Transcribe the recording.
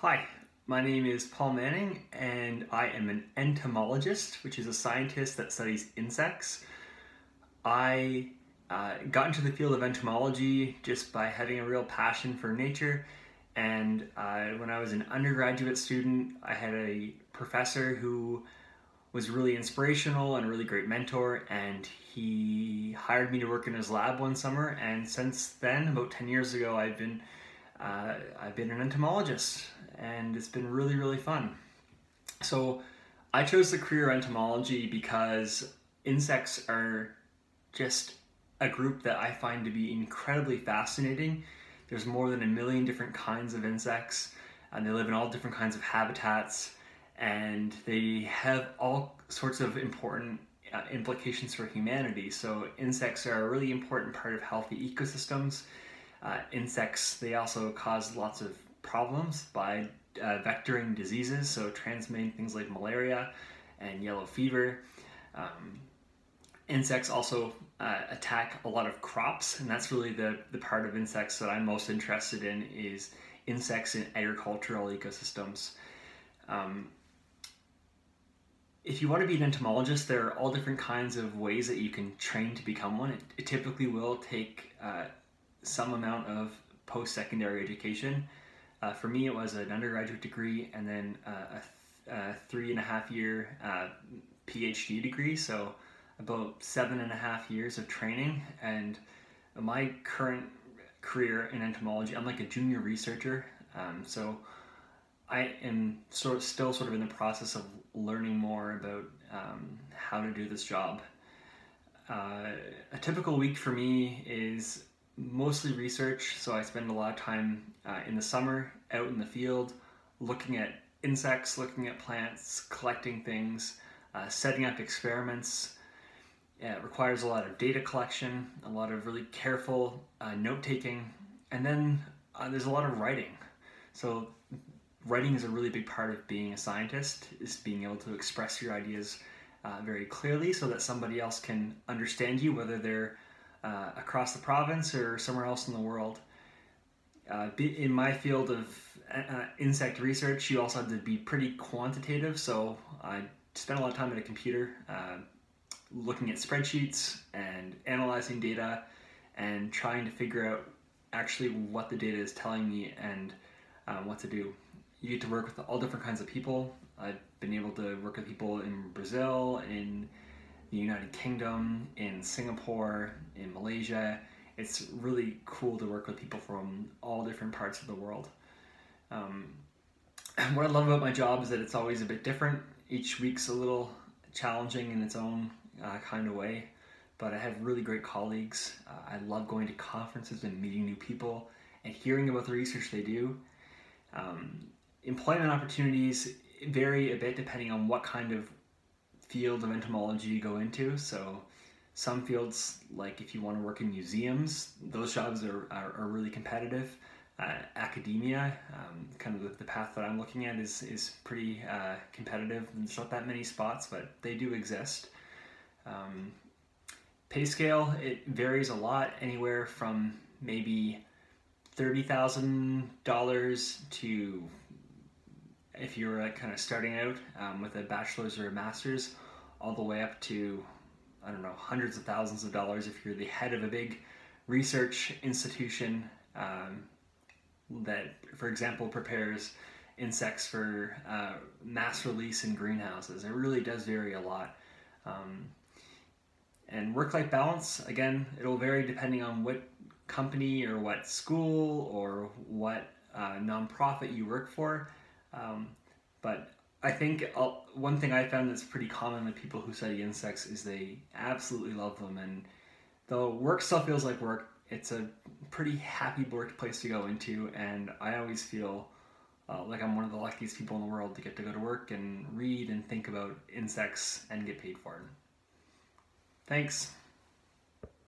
Hi, my name is Paul Manning and I am an entomologist, which is a scientist that studies insects. I got into the field of entomology just by having a real passion for nature. And when I was an undergraduate student, I had a professor who was really inspirational and a really great mentor, and he hired me to work in his lab one summer. And since then, about 10 years ago, I've been an entomologist, and it's been really, really fun. So I chose the career entomology because insects are just a group that I find to be incredibly fascinating. There's more than a million different kinds of insects, and they live in all different kinds of habitats, and they have all sorts of important implications for humanity. So insects are a really important part of healthy ecosystems. Insects, they also cause lots of problems by vectoring diseases, so transmitting things like malaria and yellow fever. Um, Insects also attack a lot of crops, and that's really the part of insects that I'm most interested in is insects in agricultural ecosystems. Um, if you want to be an entomologist, there are all different kinds of ways that you can train to become one. It typically will take some amount of post-secondary education. For me, it was an undergraduate degree and then a 3.5 year PhD degree, so about 7.5 years of training. And my current career in entomology, I'm like a junior researcher, so I am still sort of in the process of learning more about how to do this job. A typical week for me is mostly research, so I spend a lot of time in the summer out in the field looking at insects, looking at plants, collecting things, setting up experiments. It requires a lot of data collection, a lot of really careful note taking, and then there's a lot of writing. So writing is a really big part of being a scientist, is being able to express your ideas very clearly so that somebody else can understand you, whether they're across the province or somewhere else in the world. In my field of insect research, you also have to be pretty quantitative, so I spent a lot of time at a computer looking at spreadsheets and analyzing data and trying to figure out actually what the data is telling me and what to do. You get to work with all different kinds of people. I've been able to work with people in Brazil, in the United Kingdom, in Singapore, in Malaysia. It's really cool to work with people from all different parts of the world. Um, what I love about my job is that it's always a bit different. Each week's a little challenging in its own kind of way, but I have really great colleagues. I love going to conferences and meeting new people and hearing about the research they do. Employment opportunities vary a bit depending on what kind of field of entomology you go into. So some fields, like if you want to work in museums, those jobs are really competitive. Academia, kind of the path that I'm looking at is pretty competitive. There's not that many spots, but they do exist. Pay scale, it varies a lot, anywhere from maybe $30,000 to, if you're kind of starting out with a bachelor's or a master's, all the way up to, I don't know, hundreds of thousands of dollars if you're the head of a big research institution that, for example, prepares insects for mass release in greenhouses. It really does vary a lot. And work-life balance, again, it'll vary depending on what company or what school or what nonprofit you work for. But I think one thing I found that's pretty common with people who study insects is they absolutely love them. And though work still feels like work, it's a pretty happy workplace to go into. And I always feel like I'm one of the luckiest people in the world to get to go to work and read and think about insects and get paid for it. Thanks.